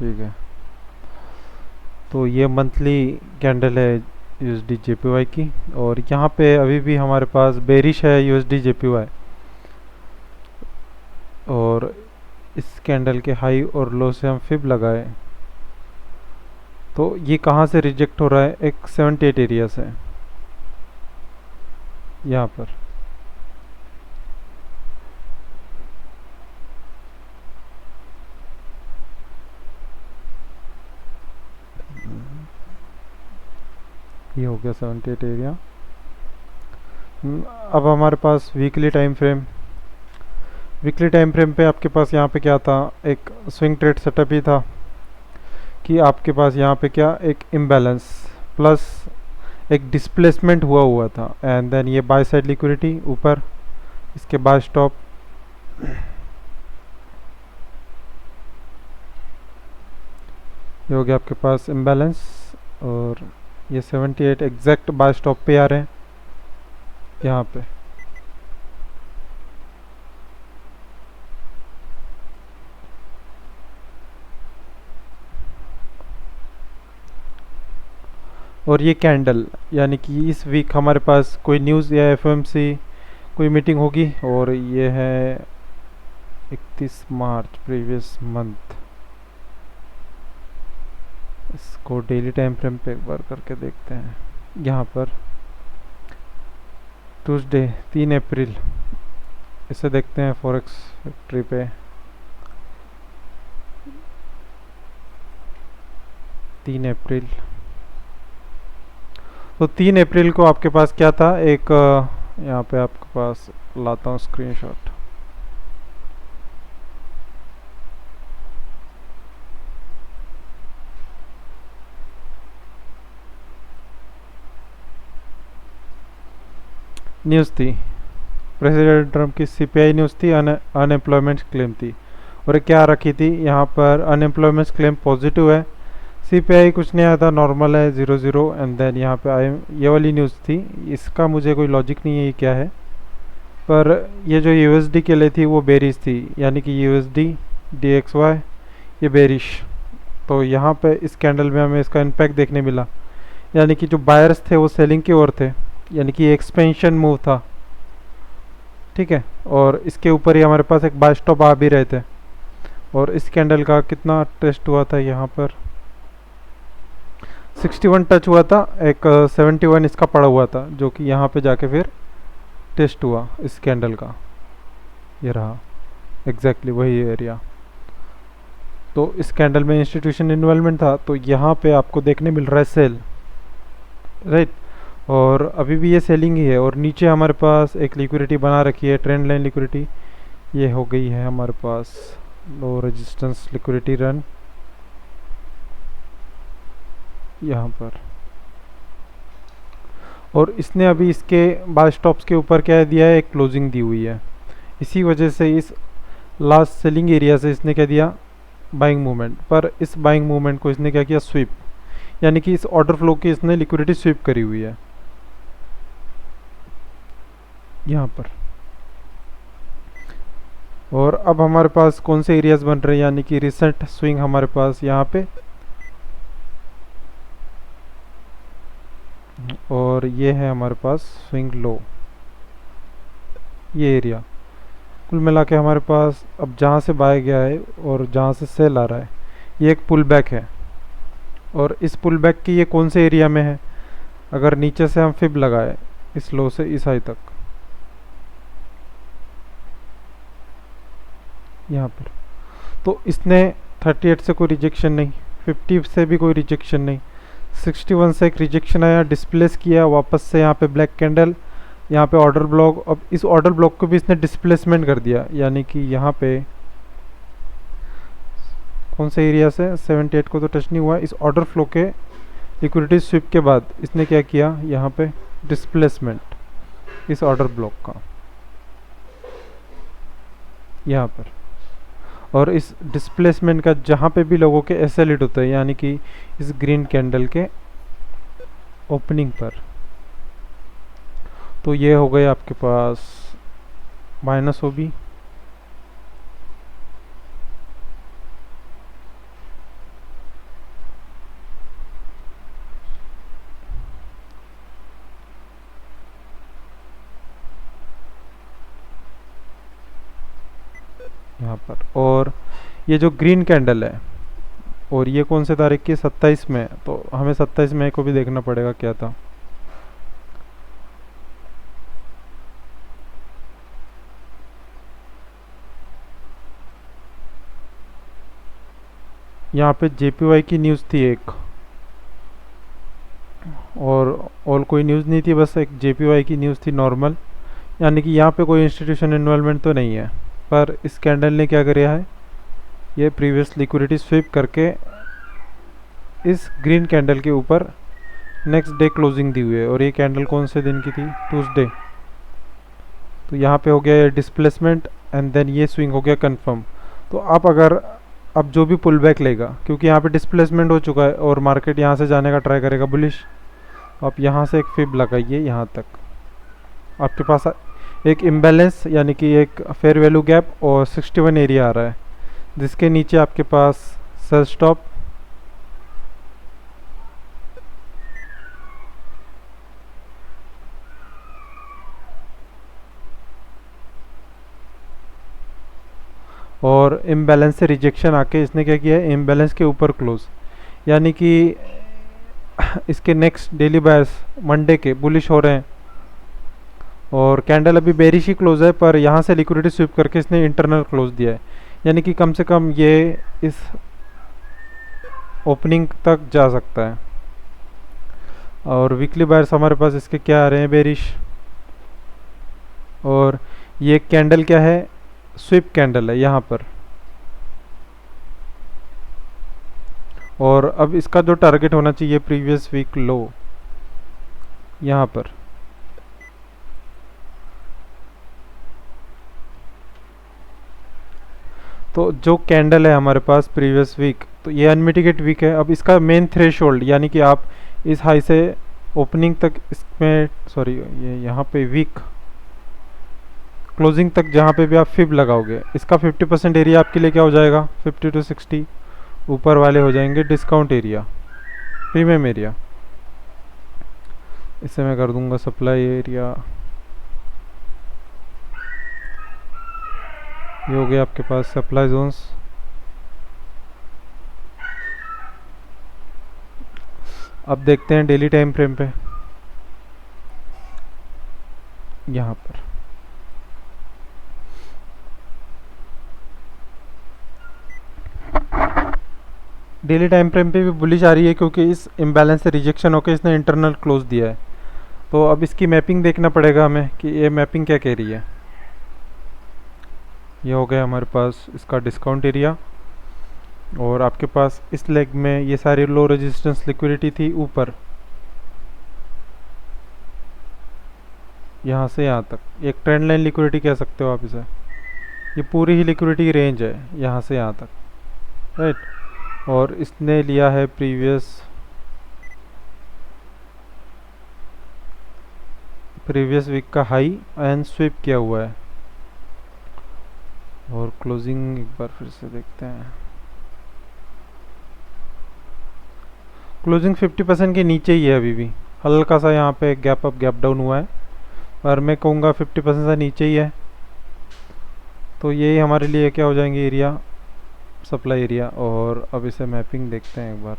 ठीक है, तो ये मंथली कैंडल है यूएसडी जेपीवाई की। और यहाँ पे अभी भी हमारे पास बेरिश है यूएसडी जेपीवाई। और इस कैंडल के हाई और लो से हम फिब लगाए तो ये कहाँ से रिजेक्ट हो रहा है, एक 78 एरिया से, यहाँ पर। ये हो गया 78 एरिया। अब हमारे पास वीकली टाइम फ्रेम पे आपके पास यहाँ पे क्या था, एक स्विंग ट्रेड सेटअप ही था कि आपके पास यहाँ पे क्या एक इम्बैलेंस प्लस एक डिस्प्लेसमेंट हुआ था, एंड देन ये बाय साइड लिक्विडिटी ऊपर, इसके बाद स्टॉप। ये हो गया आपके पास इम्बैलेंस। और ये 78 एग्जैक्ट बाय स्टॉप पे आ रहे हैं यहाँ पे। और ये कैंडल यानी कि इस वीक हमारे पास कोई न्यूज़ या एफओएमसी कोई मीटिंग होगी, और ये है 31 मार्च प्रीवियस मंथ। इसको डेली टाइम फ्रेम पे एक बार करके देखते हैं। यहाँ पर ट्यूसडे 3 अप्रैल, इसे देखते हैं फॉरेक्स फैक्ट्री पे। 3 अप्रैल, तो 3 अप्रैल को आपके पास क्या था, एक यहाँ पे आपके पास लाता हूँ स्क्रीनशॉट। न्यूज़ थी, प्रेसिडेंट ट्रम्प की सीपीआई न्यूज़ थी, अनएम्प्लॉयमेंट क्लेम थी। और ये क्या रखी थी यहाँ पर, अनएम्प्लॉयमेंट क्लेम पॉजिटिव है, सीपीआई कुछ नहीं आया था, नॉर्मल है 0 0। एंड देन यहाँ पे आई ये वाली न्यूज़ थी। इसका मुझे कोई लॉजिक नहीं है ये क्या है, पर ये जो यूएसडी के लिए थी वो बेरिश थी, यानी कि यूएसडी डीएक्सवाई ये बेरिश। तो यहाँ पे इस कैंडल में हमें इसका इम्पैक्ट देखने मिला, यानी कि जो बायर्स थे वो सेलिंग की ओर थे, यानी कि एक्सपेंशन मूव था। ठीक है, और इसके ऊपर ही हमारे पास एक बाय स्टॉप आ भी रहे थे। और इस कैंडल का कितना टेस्ट हुआ था, यहाँ पर 61 टच हुआ था, एक 71 इसका पड़ा हुआ था, जो कि यहाँ पे जाके फिर टेस्ट हुआ इस कैंडल का। ये रहा एग्जैक्टली वही एरिया। तो इस कैंडल में इंस्टीट्यूशन इन्वॉल्वमेंट था, तो यहाँ पे आपको देखने मिल रहा है सेल, राइट। और अभी भी ये सेलिंग ही है। और नीचे हमारे पास एक लिक्विडिटी बना रखी है, ट्रेंड लाइन लिक्विडिटी, ये हो गई है हमारे पास लो रेजिस्टेंस लिक्विडिटी रन यहाँ पर। और इसने अभी इसके बाय स्टॉप्स के ऊपर क्या दिया है, एक क्लोजिंग दी हुई है। इसी वजह से इस लास्ट सेलिंग एरिया से इसने क्या दिया, बाइंग मूवमेंट। पर इस बाइंग मूवमेंट को इसने क्या किया, स्वीप, यानी कि इस ऑर्डर फ्लो की इसने लिक्विडिटी स्वीप करी हुई है यहाँ पर। और अब हमारे पास कौन से एरियाज बन रहे हैं, यानी कि रिसेंट स्विंग हमारे पास यहाँ पे, और ये है हमारे पास स्विंग लो, ये एरिया। कुल मिला के हमारे पास अब जहाँ से बाय गया है और जहाँ से सेल आ रहा है, ये एक पुल बैक है। और इस पुल बैक की ये कौन से एरिया में है, अगर नीचे से हम फिब लगाए इस लो से इस हाई तक, यहाँ पर, तो इसने 38 से कोई रिजेक्शन नहीं, 50 से भी कोई रिजेक्शन नहीं, 61 से एक रिजेक्शन आया, डिस्प्लेस किया वापस से यहाँ पे ब्लैक कैंडल, यहाँ पे ऑर्डर ब्लॉक। अब इस ऑर्डर ब्लॉक को भी इसने डिस्प्लेसमेंट कर दिया, यानी कि यहाँ पे कौन से एरिया से 78 को तो टच नहीं हुआ, इस ऑर्डर फ्लो के लिक्विडिटी स्विप के बाद इसने क्या किया, यहाँ पे डिस्प्लेसमेंट इस ऑर्डर ब्लॉक का यहाँ पर। और इस डिस्प्लेसमेंट का जहाँ पे भी लोगों के एसएल हिट होते हैं, यानी कि इस ग्रीन कैंडल के ओपनिंग पर, तो ये हो गए आपके पास माइनस हो भी। यहाँ पर। और ये जो ग्रीन कैंडल है, और ये कौन से तारीख की, 27 में, तो हमें 27 मई को भी देखना पड़ेगा क्या था। यहाँ पे JPY की न्यूज़ थी एक, और कोई न्यूज़ नहीं थी, बस एक JPY की न्यूज़ थी नॉर्मल, यानी कि यहाँ पे कोई इंस्टीट्यूशन इन्वॉल्वमेंट तो नहीं है। पर इस कैंडल ने क्या किया है, ये प्रीवियस लिक्विडिटी स्वीप करके इस ग्रीन कैंडल के ऊपर नेक्स्ट डे क्लोजिंग दी हुई है। और ये कैंडल कौन से दिन की थी, ट्यूसडे। तो यहाँ पे हो गया ये डिस्प्लेसमेंट, एंड देन ये स्विंग हो गया कंफर्म। तो आप अगर अब जो भी पुल बैक लेगा, क्योंकि यहाँ पे डिस्प्लेसमेंट हो चुका है और मार्केट यहाँ से जाने का ट्राई करेगा बुलिश, आप यहाँ से एक फिब लगाइए यहाँ तक। आपके पास एक इम्बैलेंस यानी कि एक फेयर वैल्यू गैप और 61 एरिया आ रहा है, जिसके नीचे आपके पास सेल स्टॉप, और इम्बैलेंस से रिजेक्शन आके इसने क्या किया है, इम्बैलेंस के ऊपर क्लोज, यानी कि इसके नेक्स्ट डेली बायर्स मंडे के बुलिश हो रहे हैं। और कैंडल अभी बेरिश ही क्लोज है, पर यहाँ से लिक्विडिटी स्वीप करके इसने इंटरनल क्लोज दिया है, यानी कि कम से कम ये इस ओपनिंग तक जा सकता है। और वीकली बायर्स हमारे पास इसके क्या आ रहे हैं, बेरिश। और ये कैंडल क्या है, स्विप कैंडल है यहाँ पर। और अब इसका जो टारगेट होना चाहिए प्रीवियस वीक लो यहाँ पर, तो जो कैंडल है हमारे पास प्रीवियस वीक, तो ये अनमिटिगेट वीक है। अब इसका मेन थ्रेशोल्ड, यानी कि आप इस हाई से ओपनिंग तक इसमें, सॉरी ये यहाँ पे वीक क्लोजिंग तक जहाँ पे भी आप फिब लगाओगे, इसका 50% एरिया आपके लिए क्या हो जाएगा, 50 to 60 ऊपर वाले हो जाएंगे डिस्काउंट एरिया, प्रीमियम एरिया। इसे मैं कर दूंगा सप्लाई एरिया। ये हो गया आपके पास सप्लाई जोन्स। अब देखते हैं डेली टाइम फ्रेम पे, यहाँ पर डेली टाइम फ्रेम पे भी बुलिश आ रही है, क्योंकि इस इम्बैलेंस से रिजेक्शन होकर इसने इंटरनल क्लोज दिया है। तो अब इसकी मैपिंग देखना पड़ेगा हमें कि ये मैपिंग क्या कह रही है। ये हो गया हमारे पास इसका डिस्काउंट एरिया, और आपके पास इस लेग में ये सारी लो रेजिस्टेंस लिक्विडिटी थी ऊपर, यहाँ से यहाँ तक एक ट्रेंड लाइन लिक्विडिटी कह सकते हो आप इसे। ये पूरी ही लिक्विडिटी रेंज है यहाँ से यहाँ तक, राइट। और इसने लिया है प्रीवियस वीक का हाई एंड स्वीप किया हुआ है। और क्लोजिंग एक बार फिर से देखते हैं, क्लोजिंग 50% के नीचे ही है अभी भी, हल्का सा यहाँ पे गैप अप गैप डाउन हुआ है, पर मैं कहूँगा 50% से नीचे ही है। तो यही हमारे लिए क्या हो जाएंगे एरिया, सप्लाई एरिया। और अब इसे मैपिंग देखते हैं एक बार।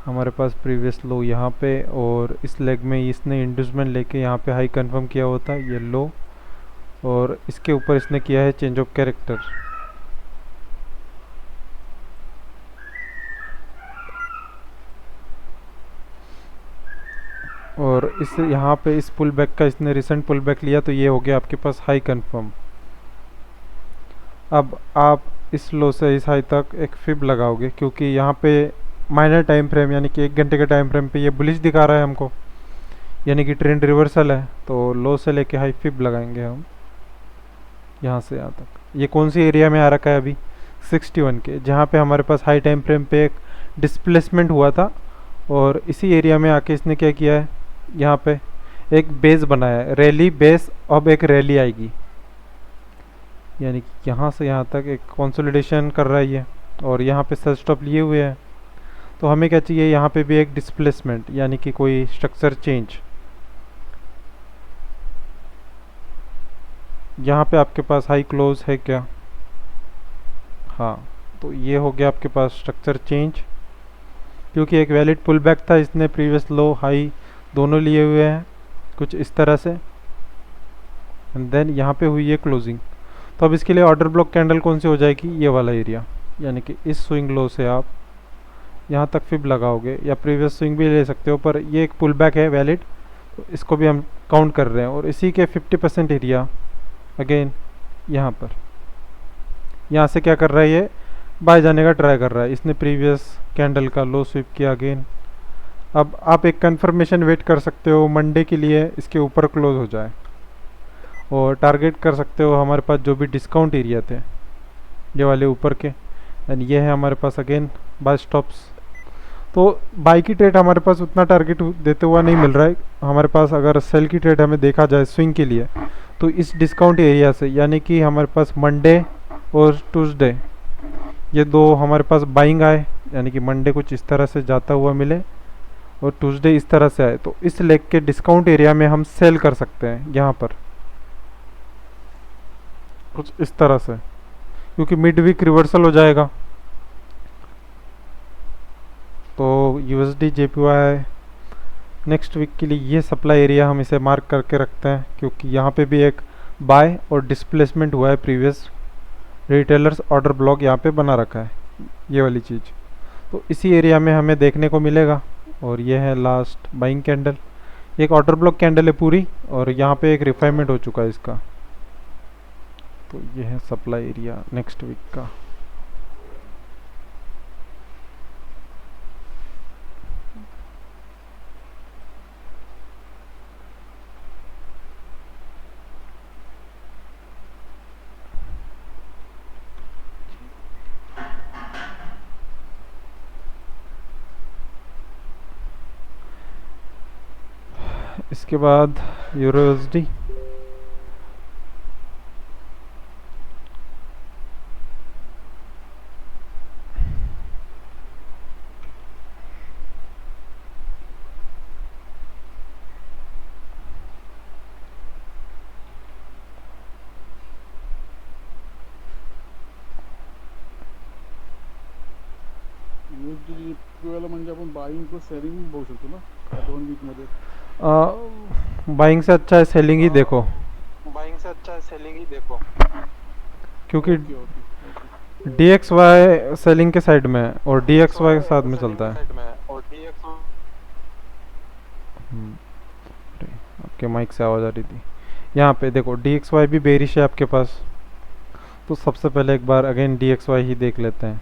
हमारे पास प्रीवियस लो यहाँ पे, और इस लेग में इसने इंड्यूसमेंट लेके यहाँ पे हाई कंफर्म किया होता है, ये लो, और इसके ऊपर इसने किया है चेंज ऑफ कैरेक्टर। और इस यहाँ पे इस पुल बैक का इसने रिसेंट पुल बैक लिया, तो ये हो गया आपके पास हाई कंफर्म। अब आप इस लो से इस हाई तक एक फिब लगाओगे, क्योंकि यहाँ पे माइनर टाइम फ्रेम यानी कि 1 घंटे के टाइम फ्रेम पे ये बुलिश दिखा रहा है हमको, यानी कि ट्रेंड रिवर्सल है। तो लो से लेके हाई फिब लगाएंगे हम यहाँ से यहाँ तक। ये कौन सी एरिया में आ रखा है अभी, 61 के, जहाँ पे हमारे पास हाई टाइम फ्रेम पे एक डिस्प्लेसमेंट हुआ था, और इसी एरिया में आके इसने क्या किया है, यहाँ पे एक बेस बनाया है, रैली बेस। अब एक रैली आएगी, यानी कि यहाँ से यहाँ तक एक कंसोलिडेशन कर रहा है ये, और यहाँ पे सेल स्टॉप लिए हुए हैं। तो हमें क्या चाहिए, यहाँ पे भी एक डिस्प्लेसमेंट, यानी कि कोई स्ट्रक्चर चेंज। यहाँ पे आपके पास हाई क्लोज है क्या? हाँ, तो ये हो गया आपके पास स्ट्रक्चर चेंज, क्योंकि एक वैलिड पुल बैक था, इसने प्रीवियस लो हाई दोनों लिए हुए हैं कुछ इस तरह से, एंड देन यहाँ पे हुई है क्लोजिंग। तो अब इसके लिए ऑर्डर ब्लॉक कैंडल कौन सी हो जाएगी? ये वाला एरिया, यानी कि इस स्विंग लो से आप यहाँ तक फिब लगाओगे, या प्रीवियस स्विंग भी ले सकते हो, पर ये एक पुल बैक है वैलिड, तो इसको भी हम काउंट कर रहे हैं। और इसी के 50% एरिया अगेन यहाँ पर, यहाँ से क्या कर रहा है, ये बाय जाने का ट्राई कर रहा है। इसने प्रीवियस कैंडल का लो स्विप किया अगेन। अब आप एक कंफर्मेशन वेट कर सकते हो मंडे के लिए इसके ऊपर क्लोज हो जाए, और टारगेट कर सकते हो हमारे पास जो भी डिस्काउंट एरिया थे ये वाले ऊपर के, एंड ये है हमारे पास अगेन बाय स्टॉप्स। तो बाई की ट्रेड हमारे पास उतना टारगेट देते हुआ नहीं मिल रहा है हमारे पास। अगर सेल की ट्रेड हमें देखा जाए स्विंग के लिए, तो इस डिस्काउंट एरिया से, यानी कि हमारे पास मंडे और ट्यूसडे ये दो हमारे पास बाइंग आए, यानी कि मंडे कुछ इस तरह से जाता हुआ मिले और ट्यूसडे इस तरह से आए, तो इस लेग के डिस्काउंट एरिया में हम सेल कर सकते हैं यहाँ पर कुछ इस तरह से, क्योंकि मिड वीक रिवर्सल हो जाएगा। तो यूएसडी जेपीवाई नेक्स्ट वीक के लिए ये सप्लाई एरिया हम इसे मार्क करके रखते हैं, क्योंकि यहाँ पे भी एक बाय और डिस्प्लेसमेंट हुआ है, प्रीवियस रिटेलर्स ऑर्डर ब्लॉक यहाँ पे बना रखा है ये वाली चीज़, तो इसी एरिया में हमें देखने को मिलेगा। और ये है लास्ट बाइंग कैंडल, एक ऑर्डर ब्लॉक कैंडल है पूरी, और यहाँ पे एक रिफाइनमेंट हो चुका है इसका। तो ये है सप्लाई एरिया नेक्स्ट वीक का। इसके बाद यूरोएसडी, वेळेला म्हणजे आपण बाईंग को सेलिंग बघू शकतो ना या 2 वीक मध्ये। बाइंग से अच्छा है सेलिंग ही देखो, बाइंग से अच्छा है सेलिंग ही देखो, क्योंकि okay okay okay DXY selling के साइड में है और DXY के साथ में चलता है। साइड में है और DX अरे, आपके माइक से आवाज़ आ रही थी। यहाँ पे देखो DXY भी बेरिश है आपके पास, तो सबसे पहले एक बार अगेन DXY ही देख लेते हैं।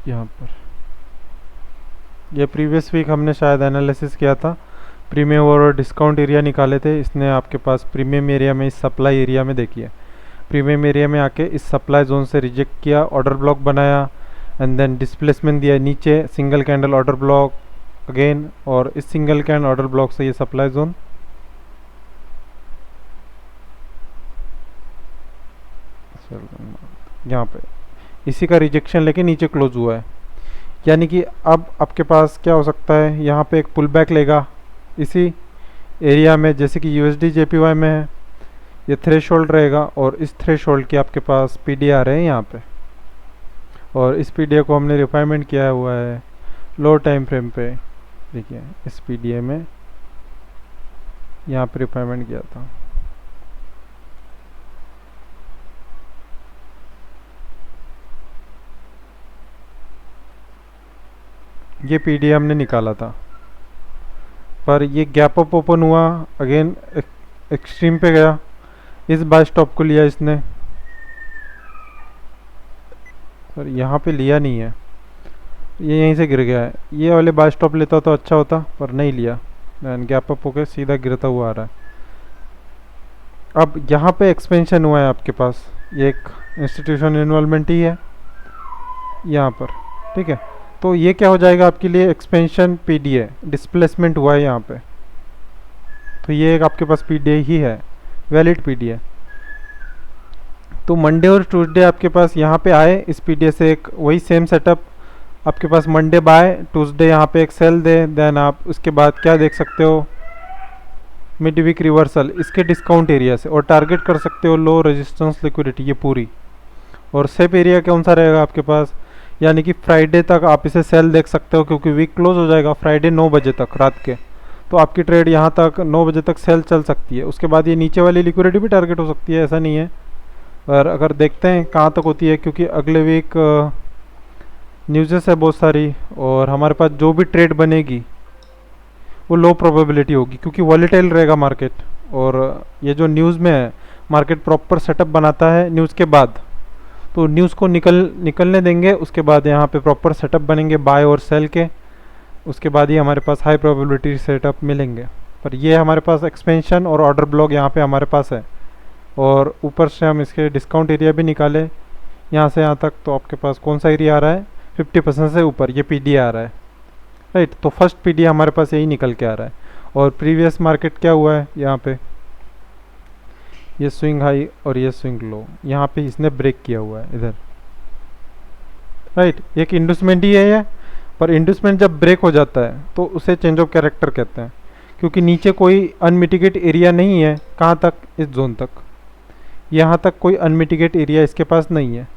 यहाँ पर ये प्रीवियस वीक हमने शायद एनालिसिस किया था, प्रीमियम और डिस्काउंट एरिया निकाले थे। इसने आपके पास प्रीमियम एरिया में, इस सप्लाई एरिया में देखिए, प्रीमियम एरिया में आके इस सप्लाई जोन से रिजेक्ट किया, ऑर्डर ब्लॉक बनाया, एंड देन डिस्प्लेसमेंट दिया नीचे, single candle order block again, और इस सिंगल कैंडल ऑर्डर ब्लॉक से ये सप्लाई जोन यहाँ पे इसी का रिजेक्शन लेके नीचे क्लोज हुआ है। यानी कि अब आपके पास क्या हो सकता है, यहाँ पे एक पुल बैक लेगा इसी एरिया में, जैसे कि यूएसडी जेपीवाई में है, ये थ्रेशोल्ड रहेगा, और इस थ्रेशोल्ड के आपके पास पीडीआर है यहाँ पे, और इस पीडीए को हमने रिफाइनमेंट किया हुआ है लो टाइम फ्रेम पे। देखिए इस पीडीए में यहाँ पे रिफाइनमेंट किया था। ये पीडीए हमने निकाला था, पर ये गैप अप ओपन हुआ अगेन, एक्सट्रीम पे गया, इस बाय स्टॉप को लिया इसने, पर यहाँ पे लिया नहीं है, ये यहीं से गिर गया है। ये वाले बाय स्टॉप लेता तो अच्छा होता, पर नहीं लिया, गैप अप होकर सीधा गिरता हुआ आ रहा है। अब यहाँ पे एक्सपेंशन हुआ है आपके पास, ये एक इंस्टीट्यूशन इन्वॉल्वमेंट ही है यहाँ पर, ठीक है। तो ये क्या हो जाएगा आपके लिए, एक्सपेंशन पीडीए डिस्प्लेसमेंट हुआ है यहाँ पे, तो ये एक आपके पास पीडीआई ही है, वैलिड पीडीआई। तो मंडे और ट्यूसडे आपके पास यहाँ पे आए इस पीडीआई से एक वही सेम सेटअप आपके पास, मंडे बाय, ट्यूसडे यहाँ पे एक सेल दे, देन आप उसके बाद क्या देख सकते हो, मिड वीक रिवर्सल इसके डिस्काउंट एरिया से, और टारगेट कर सकते हो लो रेजिस्टेंस लिक्विडिटी ये पूरी। और सेप एरिया कौन सा रहेगा आपके पास, यानी कि फ्राइडे तक आप इसे सेल देख सकते हो, क्योंकि वीक क्लोज हो जाएगा फ्राइडे 9 बजे तक रात के, तो आपकी ट्रेड यहाँ तक 9 बजे तक सेल चल सकती है। उसके बाद ये नीचे वाली लिक्विडिटी भी टारगेट हो सकती है, ऐसा नहीं है। और अगर देखते हैं कहाँ तक होती है, क्योंकि अगले वीक न्यूज़ेस है बहुत सारी, और हमारे पास जो भी ट्रेड बनेगी वो लो प्रोबेबिलिटी होगी, क्योंकि वॉलेटाइल रहेगा मार्केट। और ये जो न्यूज़ में है मार्केट प्रॉपर सेटअप बनाता है न्यूज़ के बाद, तो न्यूज़ को निकलने देंगे, उसके बाद यहाँ पे प्रॉपर सेटअप बनेंगे बाय और सेल के, उसके बाद ही हमारे पास हाई प्रोबेबिलिटी सेटअप मिलेंगे। पर ये हमारे पास एक्सपेंशन और ऑर्डर ब्लॉक यहाँ पे हमारे पास है, और ऊपर से हम इसके डिस्काउंट एरिया भी निकाले यहाँ से यहाँ तक, तो आपके पास कौन सा एरिया आ रहा है 50% से ऊपर, ये पीडी आ रहा है, राइट। तो फर्स्ट पीडी हमारे पास यही निकल के आ रहा है। और प्रीवियस मार्केट क्या हुआ है, यहाँ पे ये स्विंग हाई और ये स्विंग लो, यहाँ पे इसने ब्रेक किया हुआ है इधर, राइट। एक इंडस्टमेंट ही है ये, पर इंडस्टमेंट जब ब्रेक हो जाता है तो उसे चेंज ऑफ कैरेक्टर कहते हैं, क्योंकि नीचे कोई अनमिटिगेट एरिया नहीं है। कहाँ तक, इस जोन तक, यहाँ तक कोई अनमिटिगेट एरिया इसके पास नहीं है।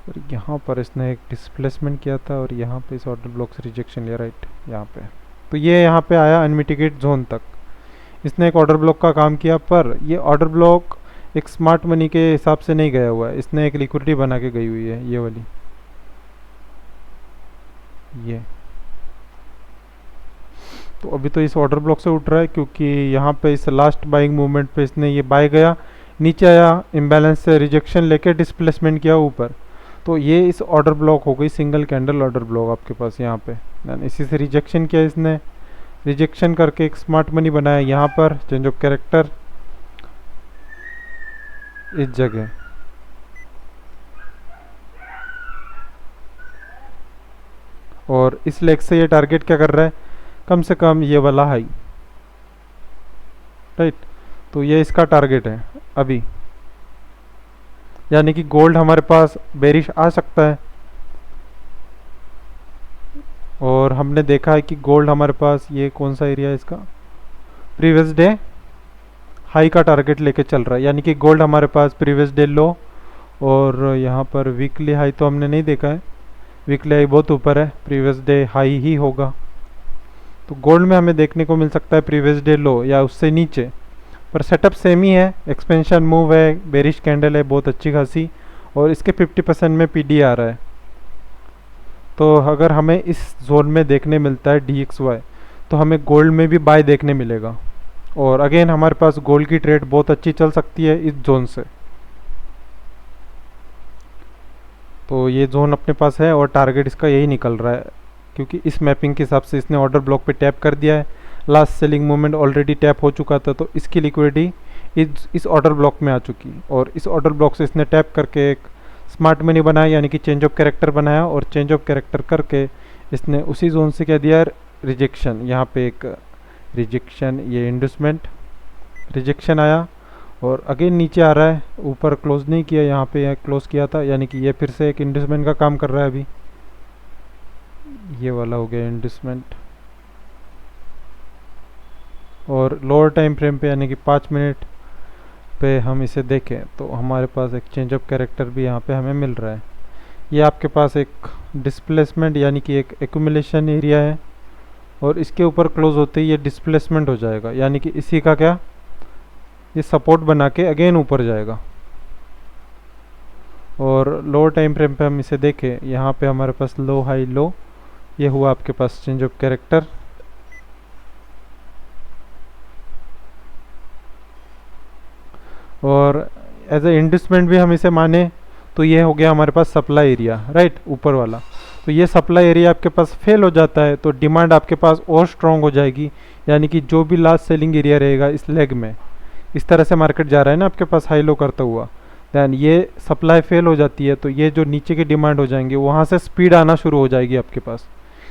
और यहाँ पर इसने एक डिस्प्लेसमेंट किया था, और यहाँ पे इस ऑर्डर ब्लॉक से रिजेक्शन लिया, राइट यहाँ पे। तो ये यहाँ पे आया अनमिटिगेट जोन तक, इसने एक ऑर्डर ब्लॉक का काम किया, पर ये ऑर्डर ब्लॉक एक स्मार्ट मनी के हिसाब से नहीं गया हुआ है, इसने एक लिक्विडिटी बना के गई हुई है, ये वाली, ये। तो अभी तो इस ऑर्डर ब्लॉक से उठ रहा है, क्योंकि यहाँ पे इस लास्ट बाइंग मूवमेंट पे इसने ये बाय गया, नीचे आया, इम्बैलेंस से रिजेक्शन लेके डिस्प्लेसमेंट किया ऊपर, तो ये इस ऑर्डर ब्लॉक हो गई सिंगल कैंडल ऑर्डर ब्लॉक आपके पास यहाँ पे। इसी से रिजेक्शन किया इसने, रिजेक्शन करके एक स्मार्ट मनी बनाया यहाँ पर, चेंज ऑफ कैरेक्टर इस जगह, और इस लेग से ये टारगेट क्या कर रहा है, कम से कम ये वाला हाई, राइट। तो ये इसका टारगेट है अभी, यानी कि गोल्ड हमारे पास बेरिश आ सकता है, और हमने देखा है कि गोल्ड हमारे पास ये कौन सा एरिया है इसका, प्रीवियस डे हाई का टारगेट लेके चल रहा है, यानी कि गोल्ड हमारे पास प्रीवियस डे लो, और यहाँ पर वीकली हाई तो हमने नहीं देखा है, वीकली हाई बहुत ऊपर है, प्रीवियस डे हाई ही होगा। तो गोल्ड में हमें देखने को मिल सकता है प्रीवियस डे लो या उससे नीचे, पर सेटअप सेम ही है, एक्सपेंशन मूव है, बेरिश कैंडल है बहुत अच्छी खासी, और इसके 50% में पीडी आ रहा है। तो अगर हमें इस जोन में देखने मिलता है DXY, तो हमें गोल्ड में भी बाय देखने मिलेगा, और अगेन हमारे पास गोल्ड की ट्रेड बहुत अच्छी चल सकती है इस जोन से। तो ये जोन अपने पास है, और टारगेट इसका यही निकल रहा है, क्योंकि इस मैपिंग के हिसाब से इसने ऑर्डर ब्लॉक पे टैप कर दिया है, last selling movement already tap हो चुका था, तो इसकी लिक्विडिटी इस ऑर्डर ब्लॉक में आ चुकी, और इस ऑर्डर ब्लॉक से इसने टैप करके एक स्मार्ट मनी बनाया, यानी कि चेंज ऑफ कैरेक्टर बनाया, और चेंज ऑफ कैरेक्टर करके इसने उसी जोन से क्या दिया, रिजेक्शन। यहाँ पे एक रिजेक्शन, ये इंडस्टमेंट रिजेक्शन आया, और अगेन नीचे आ रहा है, ऊपर क्लोज नहीं किया, यहाँ पे क्लोज किया था, यानी कि ये फिर से एक इंडस्टमेंट का काम कर रहा है अभी, ये वाला हो गया इंडस्टमेंट। और लोअर टाइम फ्रेम पे, यानी कि 5 मिनट पे हम इसे देखें, तो हमारे पास एक चेंज ऑफ कैरेक्टर भी यहाँ पे हमें मिल रहा है। ये आपके पास एक डिस्प्लेसमेंट, यानी कि एक एक्यूमुलेशन एरिया है, और इसके ऊपर क्लोज होते ही ये डिस्प्लेसमेंट हो जाएगा, यानी कि इसी का क्या, ये सपोर्ट बना के अगेन ऊपर जाएगा। और लोअर टाइम फ्रेम पे हम इसे देखें, यहाँ पे हमारे पास लो हाई लो, ये हुआ आपके पास चेंज ऑफ कैरेक्टर, और एज ए इन्वेस्टमेंट भी हम इसे माने तो ये हो गया हमारे पास सप्लाई एरिया, राइट, ऊपर वाला। तो ये सप्लाई एरिया आपके पास फेल हो जाता है, तो डिमांड आपके पास और स्ट्रॉन्ग हो जाएगी, यानी कि जो भी लास्ट सेलिंग एरिया रहेगा इस लेग में, इस तरह से मार्केट जा रहा है ना आपके पास हाई लो करता हुआ, दैन ये सप्लाई फेल हो जाती है, तो ये जो नीचे की डिमांड हो जाएंगे वहाँ से स्पीड आना शुरू हो जाएगी आपके पास,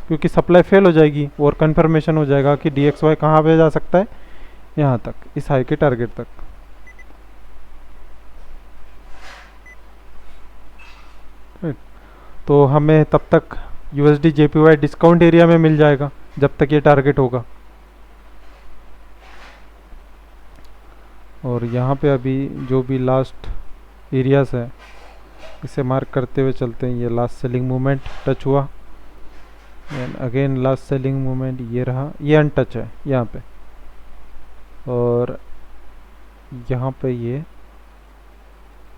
क्योंकि सप्लाई फेल हो जाएगी और कंफर्मेशन हो जाएगा कि DXY कहाँ पे जा सकता है, यहाँ तक, इस हाई के टारगेट तक। राइट, तो हमें तब तक USD JPY डिस्काउंट एरिया में मिल जाएगा जब तक ये टारगेट होगा। और यहाँ पे अभी जो भी लास्ट एरियाज है इसे मार्क करते हुए चलते हैं। ये लास्ट सेलिंग मूवमेंट टच हुआ, and again last selling movement ये रहा, ये अनटच है यहाँ पे। और यहाँ पे ये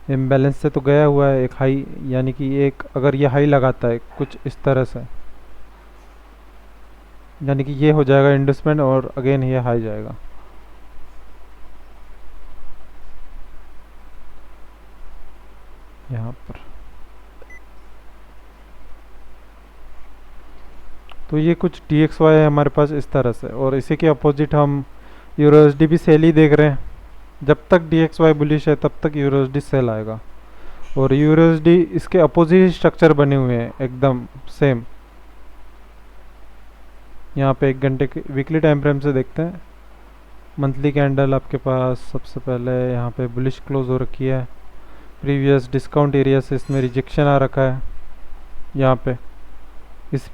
इम्बैलेंस से तो गया हुआ है एक हाई, यानी कि एक अगर ये हाई लगाता है कुछ इस तरह से, यानी कि ये हो जाएगा इंडस्टमेंट और अगेन ये हाई जाएगा। यहाँ पर तो ये कुछ DXY है हमारे पास इस तरह से, और इसी के अपोजिट हम यूरोएसडी भी सेल ही देख रहे हैं। जब तक DXY बुलिश है तब तक यूरोएसडी सेल आएगा, और यूरोएसडी इसके अपोजिट स्ट्रक्चर बने हुए हैं एकदम सेम। यहाँ पे 1 घंटे के वीकली टाइम फ्रेम से देखते हैं। मंथली कैंडल आपके पास सबसे पहले यहाँ पे बुलिश क्लोज हो रखी है, प्रीवियस डिस्काउंट एरिया से इसमें रिजेक्शन आ रखा है। यहाँ पे इस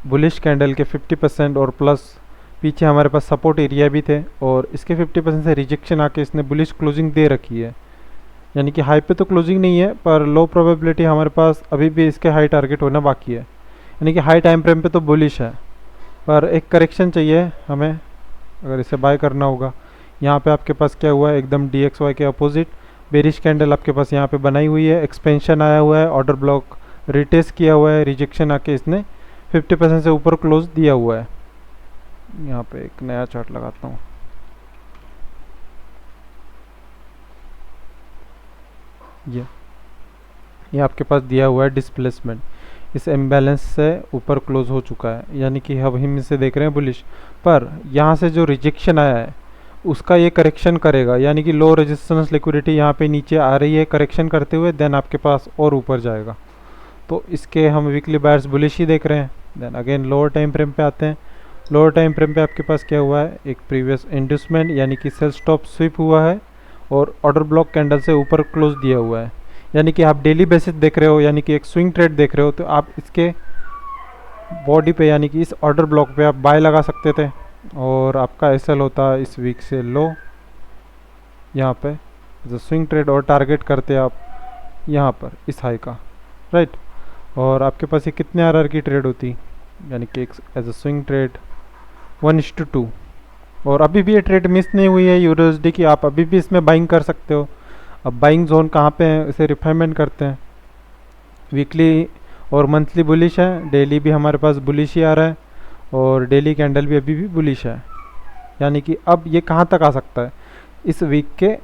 बुलिश कैंडल के 50% और प्लस पीछे हमारे पास सपोर्ट एरिया भी थे, और इसके 50% से रिजेक्शन आके इसने बुलिश क्लोजिंग दे रखी है। यानी कि हाई पे तो क्लोजिंग नहीं है, पर लो प्रोबेबिलिटी हमारे पास अभी भी इसके हाई टारगेट होना बाकी है। यानी कि हाई टाइम फ्रेम पे तो बुलिश है, पर एक करेक्शन चाहिए हमें अगर इसे बाय करना होगा। यहाँ पे आपके पास क्या हुआ है, एकदम DXY के अपोजिट बेरिश कैंडल आपके पास यहाँ पे बनाई हुई है, एक्सपेंशन आया हुआ है, ऑर्डर ब्लॉक रिटेस्ट किया हुआ है, रिजेक्शन आके इसने 50% से ऊपर क्लोज दिया हुआ है। यहाँ पे एक नया चार्ट लगाता हूँ। ये आपके पास दिया हुआ है डिस्प्लेसमेंट, इस इम्बैलेंस से ऊपर क्लोज हो चुका है, यानी कि हम इसे देख रहे हैं बुलिश। पर यहाँ से जो रिजेक्शन आया है उसका ये करेक्शन करेगा, यानी कि लो रेजिस्टेंस लिक्विडिटी यहाँ पे नीचे आ रही है करेक्शन करते हुए, देन आपके पास और ऊपर जाएगा। तो इसके हम वीकली बायर्स बुलिश ही देख रहे हैं। Then again lower time frame पे आते हैं। लोअर टाइम फ्रेम पे आपके पास क्या हुआ है, एक प्रीवियस इंड्यूसमेंट यानी कि सेल स्टॉप स्विप हुआ है, और ऑर्डर ब्लॉक कैंडल से ऊपर क्लोज दिया हुआ है। यानी कि आप डेली बेसिस देख रहे हो, यानी कि एक स्विंग ट्रेड देख रहे हो, तो आप इसके बॉडी पे यानी कि इस ऑर्डर ब्लॉक पे आप बाय लगा सकते थे, और आपका SL होता है इस वीक से लो यहाँ पे जो स्विंग ट्रेड, और टारगेट करते आप यहाँ पर इस हाई का, राइट। और आपके पास ये कितने RR की ट्रेड होती, यानी कि एज अ स्विंग ट्रेड 1:2, और अभी भी ये ट्रेड मिस नहीं हुई है यूरोएसडी की, आप अभी भी इसमें बाइंग कर सकते हो। अब बाइंग जोन कहाँ पे है इसे रिफाइनमेंट करते हैं। वीकली और मंथली बुलिश है, डेली भी हमारे पास बुलिश ही आ रहा है, और डेली कैंडल भी अभी भी बुलिश है। यानी कि अब ये कहाँ तक आ सकता है, इस वीक के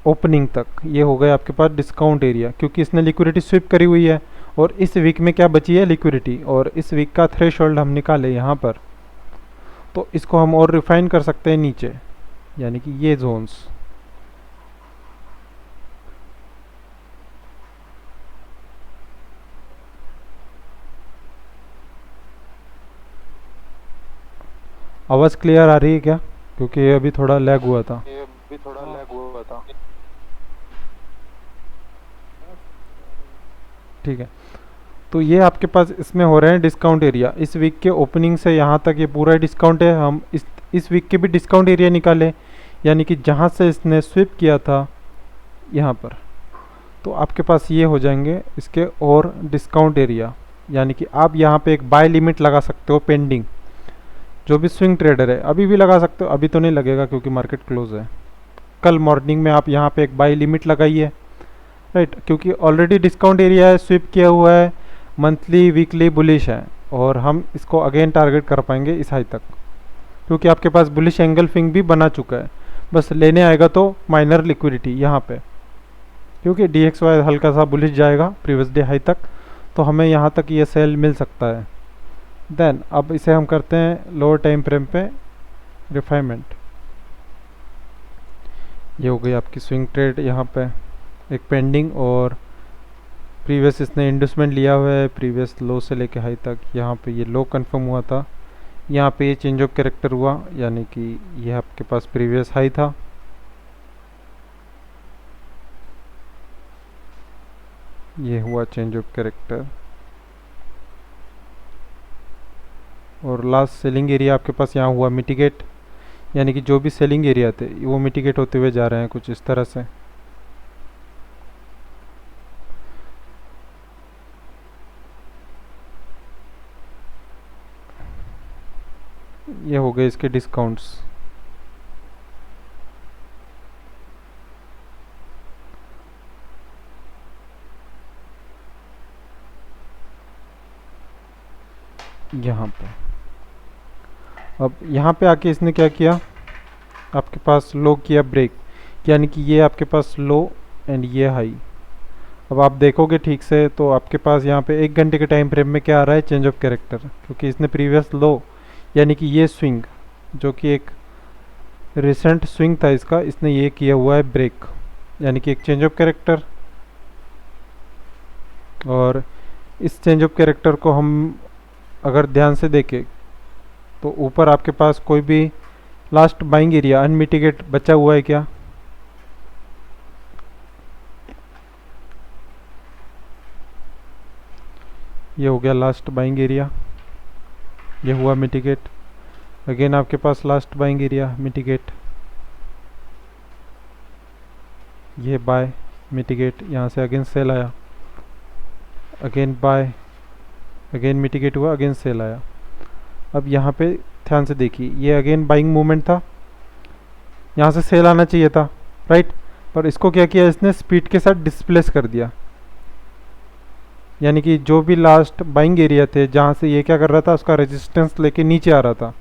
ओपनिंग तक। ये हो गया आपके पास डिस्काउंट एरिया, क्योंकि इसने लिक्विडिटी स्विप करी हुई है, और इस वीक में क्या बची है लिक्विडिटी, और इस वीक का थ्रेशोल्ड हम निकाले यहाँ पर, तो इसको हम और रिफाइन कर सकते हैं नीचे, यानी कि ये जोन्स। आवाज़ क्लियर आ रही है क्या, क्योंकि ये अभी थोड़ा लैग हुआ था। ये भी थोड़ा लैग हुआ था। ठीक है, तो ये आपके पास इसमें हो रहे हैं डिस्काउंट एरिया। इस वीक के ओपनिंग से यहाँ तक ये पूरा डिस्काउंट है। हम इस वीक के भी डिस्काउंट एरिया निकाले, यानी कि जहाँ से इसने स्विप किया था यहाँ पर, तो आपके पास ये हो जाएंगे इसके और डिस्काउंट एरिया। यानी कि आप यहाँ पे एक बाय लिमिट लगा सकते हो पेंडिंग, जो भी स्विंग ट्रेडर है अभी भी लगा सकते हो। अभी तो नहीं लगेगा क्योंकि मार्केट क्लोज है। कल मॉर्निंग में आप यहाँ पे एक बाय लिमिट लगाइए, राइट, क्योंकि ऑलरेडी डिस्काउंट एरिया है, स्विप किया हुआ है, मंथली वीकली बुलिश है, और हम इसको अगेन टारगेट कर पाएंगे इस हाई तक, क्योंकि आपके पास बुलिश एंगल फिंग भी बना चुका है। बस लेने आएगा तो माइनर लिक्विडिटी यहाँ पे, क्योंकि DXY हल्का सा बुलिश जाएगा प्रीवियस डे हाई तक, तो हमें यहाँ तक ये सेल मिल सकता है। देन अब इसे हम करते हैं लोअर टाइम फ्रेम पे रिफाइनमेंट। ये हो गई आपकी स्विंग ट्रेड, यहाँ पे एक पेंडिंग, और प्रीवियस इसने इंडस्टमेंट लिया हुआ है प्रीवियस लो से लेके हाई तक। यहाँ पे ये लो कंफर्म हुआ था, यहाँ पे ये चेंज ऑफ कैरेक्टर हुआ, यानी कि ये आपके पास प्रीवियस हाई था, ये हुआ चेंज ऑफ कैरेक्टर। और लास्ट सेलिंग एरिया आपके पास यहाँ हुआ मिटिगेट, यानी कि जो भी सेलिंग एरिया थे वो मिटिगेट होते हुए जा रहे हैं कुछ इस तरह से। ये हो गए इसके डिस्काउंट्स। यहाँ पे अब यहाँ पे आके इसने क्या किया, आपके पास लो किया ब्रेक, यानी कि ये आपके पास लो एंड ये हाई। अब आप देखोगे ठीक से तो आपके पास यहाँ पे 1 घंटे के टाइम फ्रेम में क्या आ रहा है, चेंज ऑफ कैरेक्टर, क्योंकि इसने प्रीवियस लो यानी कि ये स्विंग जो कि एक रिसेंट स्विंग था इसका, इसने ये किया हुआ है ब्रेक, यानी कि एक चेंज ऑफ कैरेक्टर। और इस चेंज ऑफ कैरेक्टर को हम अगर ध्यान से देखें तो ऊपर आपके पास कोई भी लास्ट बाइंग एरिया अनमिटिगेट बचा हुआ है क्या? ये हो गया लास्ट बाइंग एरिया, ये हुआ मिटिगेट। अगेन आपके पास लास्ट बाइंग एरिया मिटिगेट, ये बाय मिटिगेट, यहाँ से अगेन सेल आया, अगेन बाय, अगेन मिटिगेट हुआ, अगेन सेल आया। अब यहाँ पे ध्यान से देखिए, ये अगेन बाइंग मूवमेंट था, यहाँ से सेल आना चाहिए था, राइट, पर इसको क्या किया इसने, स्पीड के साथ डिस्प्लेस कर दिया, यानी कि जो भी लास्ट बाइंग एरिया थे जहाँ से ये क्या कर रहा था, उसका रेजिस्टेंस लेके नीचे आ रहा था,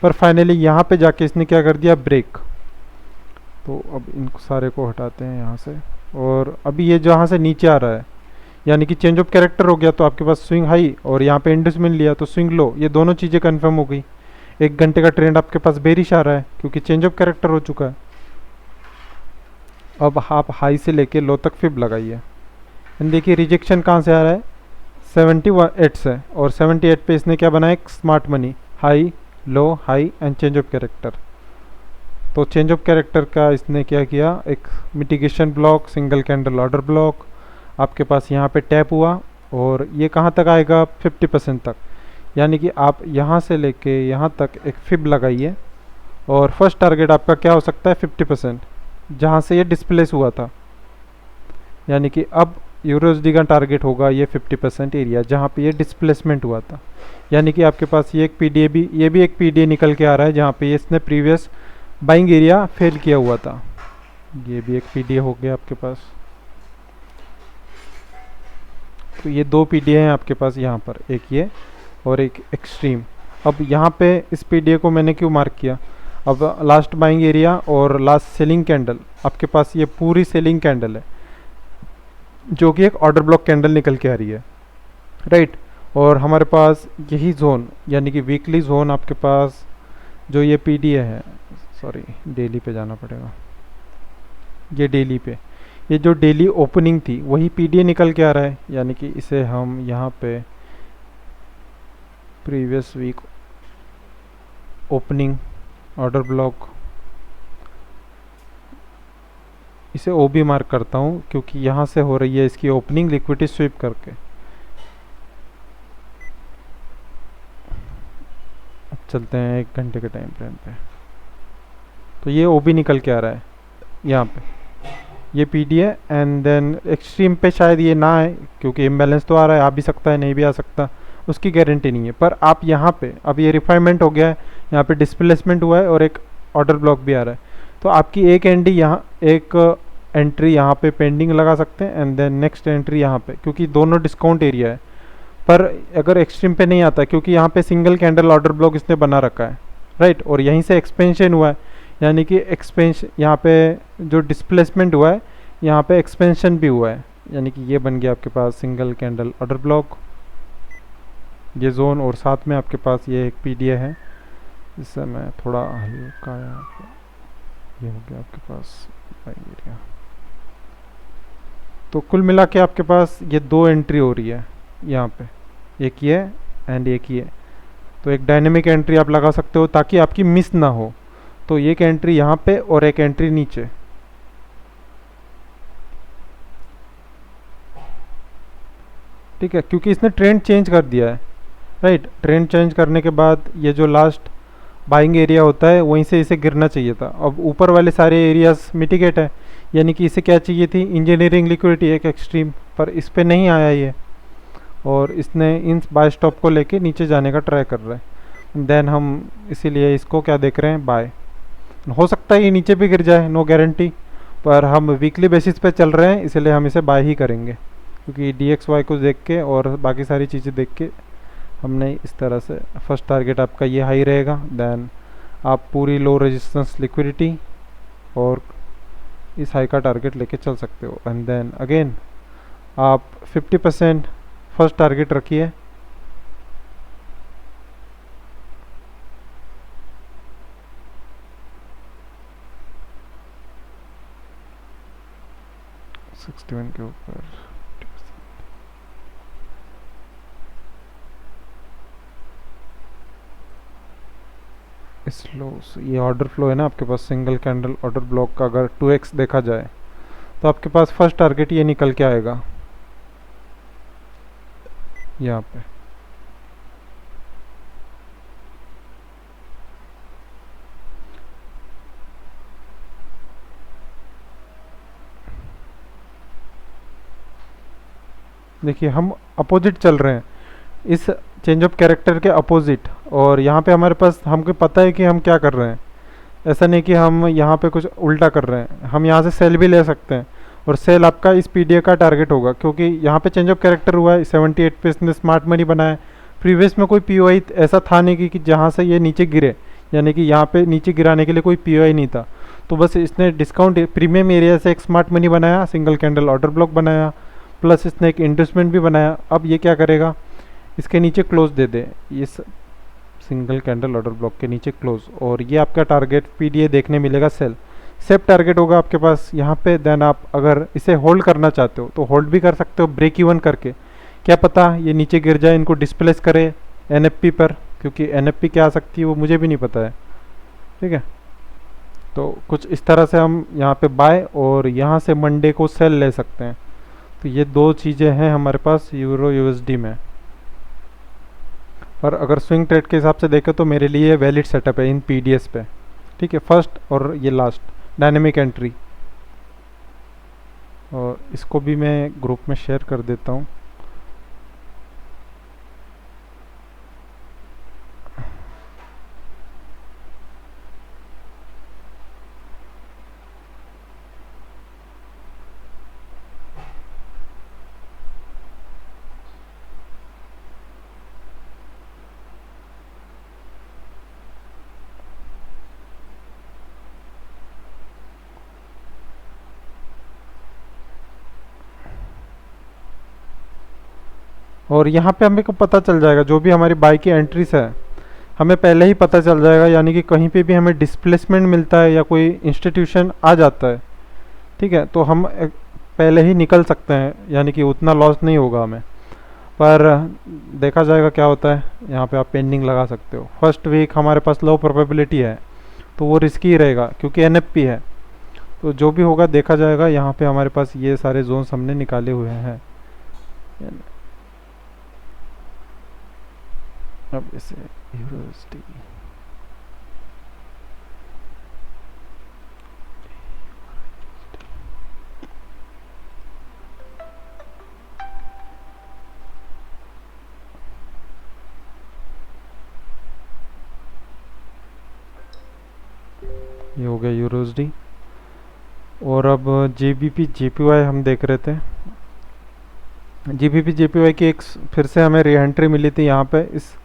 पर फाइनली यहाँ पे जाके इसने क्या कर दिया, ब्रेक। तो अब इन सारे को हटाते हैं यहाँ से, और अभी ये जहाँ से नीचे आ रहा है यानी कि चेंज ऑफ कैरेक्टर हो गया, तो आपके पास स्विंग हाई और यहाँ पे इंडसमेंट लिया तो स्विंग लो, ये दोनों चीज़ें कंफर्म हो गई। 1 घंटे का ट्रेंड आपके पास बेरिश आ रहा है क्योंकि चेंज ऑफ कैरेक्टर हो चुका है। अब आप हाई से लेके लो तक फिब लगाइए, देखिए रिजेक्शन कहाँ से आ रहा है, 78 से, और 78 पे इसने क्या बनाया, एक smart money, high low high and change of character. तो चेंज ऑफ कैरेक्टर का इसने क्या किया, एक mitigation block, single candle order block, आपके पास यहाँ पे टैप हुआ, और ये कहाँ तक आएगा, 50% तक, यानी कि आप यहाँ से लेके यहाँ तक एक फिब लगाइए, और फर्स्ट टारगेट आपका क्या हो सकता है, 50%, जहाँ से ये डिस्प्लेस हुआ था, यानी कि अब यूरोसडी का टारगेट होगा ये 50% एरिया जहाँ पे ये डिस्प्लेसमेंट हुआ था, यानी कि आपके पास ये एक पीडीए भी, ये भी एक पीडीए निकल के आ रहा है जहाँ पे इसने प्रीवियस बाइंग एरिया फेल किया हुआ था, ये भी एक पीडीए हो गया आपके पास। तो ये 2 पीडीए हैं आपके पास यहाँ पर, एक ये और एक एक्सट्रीम। अब यहाँ पे इस पीडीए को मैंने क्यों मार्क किया, अब लास्ट बाइंग एरिया और लास्ट सेलिंग कैंडल, आपके पास ये पूरी सेलिंग कैंडल है जो कि एक ऑर्डर ब्लॉक कैंडल निकल के आ रही है, राइट, और हमारे पास यही जोन यानी कि वीकली जोन आपके पास जो ये पीडीए है, सॉरी डेली पे जाना पड़ेगा, ये डेली पे, ये जो डेली ओपनिंग थी वही पीडीए निकल के आ रहा है, यानी कि इसे हम यहाँ पे previous week opening order block, इसे ओ भी मार्क करता हूँ क्योंकि यहाँ से हो रही है इसकी ओपनिंग लिक्विडिटी स्वीप करके। अब चलते हैं 1 घंटे के टाइम फ्रेम पे, तो ये ओ भी निकल के आ रहा है यहाँ पे, ये पीडीए, एंड देन एक्सट्रीम पे शायद ये ना आए क्योंकि इम्बैलेंस तो आ रहा है, आ भी सकता है नहीं भी आ सकता, उसकी गारंटी नहीं है, पर आप यहाँ पे अब ये रिफाइनमेंट हो गया है, यहाँ पे डिस्प्लेसमेंट हुआ है और एक ऑर्डर ब्लॉक भी आ रहा है, तो आपकी एक एंडी यहाँ, एक एंट्री यहाँ पे पेंडिंग लगा सकते हैं, एंड देन नेक्स्ट एंट्री यहाँ पे, क्योंकि दोनों डिस्काउंट एरिया है। पर अगर एक्सट्रीम पे नहीं आता क्योंकि यहाँ पे सिंगल कैंडल ऑर्डर ब्लॉक इसने बना रखा है, राइट, और यहीं से एक्सपेंशन हुआ है, यानी कि एक्सपेंशन यहाँ पे जो डिस्प्लेसमेंट हुआ है यहाँ पे एक्सपेंशन भी हुआ है, यानी कि ये बन गया आपके पास सिंगल कैंडल ऑर्डर ब्लॉक, ये जोन, और साथ में आपके पास ये एक पीडीए है, इससे मैं थोड़ा हल्का यहाँ पे, ये हो गया आपके पास एरिया। तो कुल मिला के आपके पास ये 2 एंट्री हो रही है यहाँ पे, एक ये एंड एक ये, तो एक डायनेमिक एंट्री आप लगा सकते हो ताकि आपकी मिस ना हो। तो एक एंट्री यहाँ पे और एक एंट्री नीचे। ठीक है, क्योंकि इसने ट्रेंड चेंज कर दिया है, राइट। ट्रेंड चेंज करने के बाद ये जो लास्ट बाइंग एरिया होता है वहीं से इसे गिरना चाहिए था। अब ऊपर वाले सारे एरियाज मिटिगेट है, यानी कि इसे क्या चाहिए थी, इंजीनियरिंग लिक्विडिटी एक एक्सट्रीम, पर इस पे नहीं आया ये, और इसने इन बाय स्टॉप को लेके नीचे जाने का ट्राई कर रहा है। देन हम इसीलिए इसको क्या देख रहे हैं, बाय। हो सकता है ये नीचे भी गिर जाए, नो गारंटी, पर हम वीकली बेसिस पे चल रहे हैं इसलिए हम इसे बाय ही करेंगे, क्योंकि DXY को देख के और बाकी सारी चीज़ें देख के हमने इस तरह से, फर्स्ट टारगेट आपका ये हाई रहेगा, देन आप पूरी लो रेजिस्टेंस लिक्विडिटी और इस हाई का टारगेट लेके चल सकते हो। एंड देन अगेन आप 50% फर्स्ट टारगेट रखिए। के ऊपर स्लो, ये ऑर्डर फ्लो है ना आपके पास, सिंगल कैंडल ऑर्डर ब्लॉक का अगर 2x देखा जाए तो आपके पास फर्स्ट टारगेट ये निकल के आएगा यहाँ पे। देखिए हम अपोजिट चल रहे हैं, इस चेंज ऑफ कैरेक्टर के अपोजिट, और यहाँ पे हमारे पास, हमको पता है कि हम क्या कर रहे हैं। ऐसा नहीं कि हम यहाँ पे कुछ उल्टा कर रहे हैं, हम यहाँ से सेल भी ले सकते हैं, और सेल आपका इस PDA का टारगेट होगा, क्योंकि यहाँ पे चेंज ऑफ कैरेक्टर हुआ है, 78 पे इसने स्मार्ट मनी बनाया। प्रीवियस में कोई POI ऐसा था नहीं कि जहाँ से ये नीचे गिरे, यानी कि यहाँ पे नीचे गिराने के लिए कोई POI नहीं था। तो बस इसने डिस्काउंट प्रीमियम एरिया से एक स्मार्ट मनी बनाया, सिंगल कैंडल ऑर्डर ब्लॉक बनाया, प्लस इसने एक इंडस्टमेंट भी बनाया। अब ये क्या करेगा, इसके नीचे क्लोज दे दे, ये सिंगल कैंडल ऑर्डर ब्लॉक के नीचे क्लोज, और ये आपका टारगेट PDA देखने मिलेगा सेल, सेफ टारगेट होगा आपके पास यहाँ पे। देन आप अगर इसे होल्ड करना चाहते हो तो होल्ड भी कर सकते हो ब्रेक इवन करके, क्या पता ये नीचे गिर जाए, इनको डिस्प्लेस करे NFP पर, क्योंकि NFP क्या आ सकती है वो मुझे भी नहीं पता है। ठीक है, तो कुछ इस तरह से हम यहाँ पे बाय और यहाँ से मंडे को सेल ले सकते हैं। तो ये दो चीज़ें हैं हमारे पास यूरो USD में। और अगर स्विंग ट्रेड के हिसाब से देखें तो मेरे लिए वैलिड सेटअप है इन PDS पे। ठीक है, फर्स्ट और ये लास्ट डायनेमिक एंट्री, और इसको भी मैं ग्रुप में शेयर कर देता हूँ। और यहाँ पे हमें को पता चल जाएगा जो भी हमारी बाई की एंट्रीज है, हमें पहले ही पता चल जाएगा, यानी कि कहीं पे भी हमें डिस्प्लेसमेंट मिलता है या कोई इंस्टीट्यूशन आ जाता है, ठीक है, तो हम पहले ही निकल सकते हैं, यानी कि उतना लॉस नहीं होगा हमें। पर देखा जाएगा क्या होता है। यहाँ पे आप पेंडिंग लगा सकते हो। फर्स्ट वीक हमारे पास लो प्रोबेबिलिटी है तो वो रिस्की ही रहेगा, क्योंकि NFP है, तो जो भी होगा देखा जाएगा। यहाँ पे हमारे पास ये सारे जोन्स हमने निकाले हुए हैं। अब इसे यूरोसिटी ये हो गया यूरोसिटी। और अब GBP JPY हम देख रहे थे। GBP JPY की एक फिर से हमें री एंट्री मिली थी यहाँ पे इस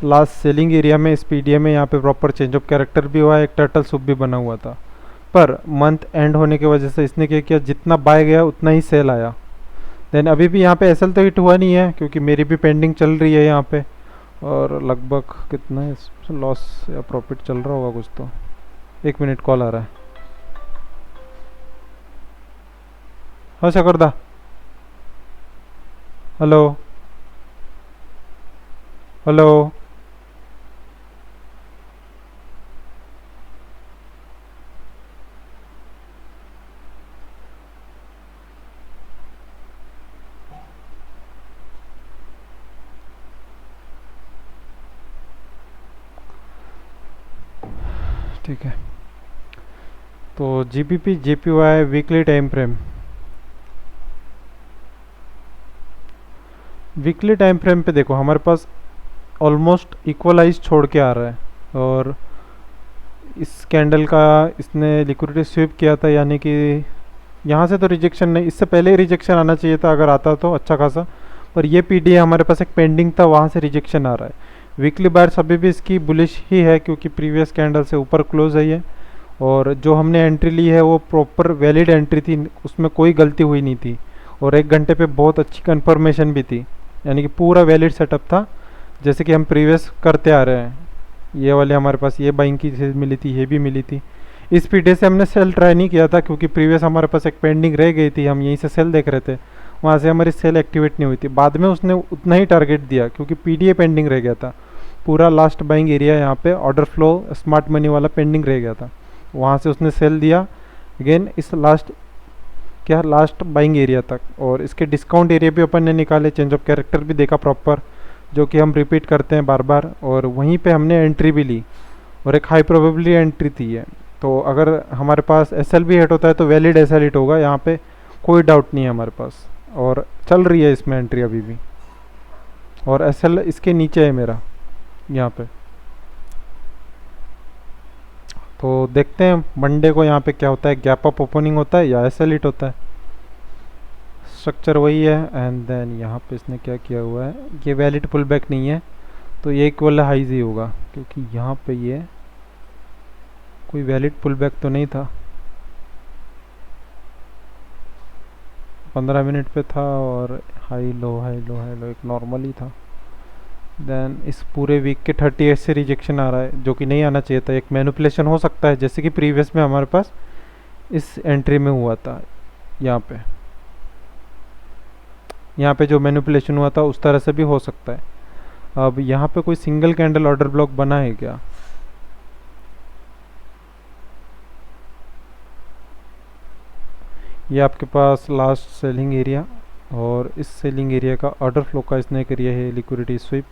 लास्ट सेलिंग एरिया में, इस PDA में। यहाँ पे प्रॉपर चेंज ऑफ कैरेक्टर भी हुआ है, एक टर्टल सूप भी बना हुआ था, पर मंथ एंड होने की वजह से इसने क्या किया, जितना बाय गया उतना ही सेल आया। देन अभी भी यहाँ पे SL तो हिट हुआ नहीं है, क्योंकि मेरी भी पेंडिंग चल रही है यहाँ पे, और लगभग कितना है लॉस या प्रॉफिट चल रहा होगा कुछ तो। 1 मिनट कॉल आ रहा है। हाँ शकरदा, हेलो हेलो ठीक है, तो GBP JPY weekly time frame. Weekly time frame पे देखो हमारे पास ऑलमोस्ट इक्वलाइज छोड़ के आ रहा है, और इस कैंडल का इसने लिक्विडिटी स्वीप किया था, यानी कि यहाँ से तो रिजेक्शन नहीं, इससे पहले ही रिजेक्शन आना चाहिए था अगर आता तो अच्छा खासा, पर ये पीडी हमारे पास एक पेंडिंग था, वहाँ से रिजेक्शन आ रहा है। वीकली बायर्स अभी भी इसकी बुलिश ही है क्योंकि प्रीवियस कैंडल से ऊपर क्लोज है ये, और जो हमने एंट्री ली है वो प्रॉपर वैलिड एंट्री थी, उसमें कोई गलती हुई नहीं थी, और 1 घंटे पे बहुत अच्छी कंफर्मेशन भी थी, यानी कि पूरा वैलिड सेटअप था जैसे कि हम प्रीवियस करते आ रहे हैं। ये वाले हमारे पास ये बाइंग की मिली थी, ये भी मिली थी। इस पीडे से हमने सेल ट्राई नहीं किया था क्योंकि प्रीवियस हमारे पास एक पेंडिंग रह गई थी, हम यहीं से सेल देख रहे थे, वहाँ से हमारी सेल एक्टिवेट नहीं हुई थी। बाद में उसने उतना ही टारगेट दिया क्योंकि पीडीए पेंडिंग रह गया था, पूरा लास्ट बाइंग एरिया यहाँ पे ऑर्डर फ्लो स्मार्ट मनी वाला पेंडिंग रह गया था, वहाँ से उसने सेल दिया अगेन इस लास्ट बाइंग एरिया तक। और इसके डिस्काउंट एरिया भी अपन ने निकाले, चेंज ऑफ कैरेक्टर भी देखा प्रॉपर, जो कि हम रिपीट करते हैं बार बार, और वहीं पे हमने एंट्री भी ली और एक हाई प्रोबेबिलिटी एंट्री थी ये। तो अगर हमारे पास एसएल भी हिट होता है तो वैलिड एसएल हिट होगा, यहाँ पे कोई डाउट नहीं है हमारे पास, और चल रही है इसमें एंट्री अभी भी, और एसएल इसके नीचे है मेरा यहाँ पे। तो देखते हैं मंडे को यहाँ पे क्या होता है, गैप अप ओपनिंग होता है या एसएल हिट होता है। स्ट्रक्चर वही है, एंड देन यहाँ पे इसने क्या किया हुआ है, ये वैलिड पुल बैक नहीं है तो ये इक्वल हाइज ही होगा, क्योंकि यहाँ पे ये कोई वैलिड पुल बैक तो नहीं था, 15 मिनट पे था, और high low high low high low एक नॉर्मल ही था। देन इस पूरे वीक के 38 से रिजेक्शन आ रहा है, जो कि नहीं आना चाहिए था, एक मैनिपुलेशन हो सकता है जैसे कि प्रीवियस में हमारे पास इस एंट्री में हुआ था। यहाँ पे जो मैनिपुलेशन हुआ था उस तरह से भी हो सकता है। अब यहाँ पे कोई सिंगल कैंडल ऑर्डर ब्लॉक बना है क्या? ये आपके पास लास्ट सेलिंग एरिया, और इस सेलिंग एरिया का ऑर्डर फ्लो का इसने करिए है लिक्विडिटी स्वीप।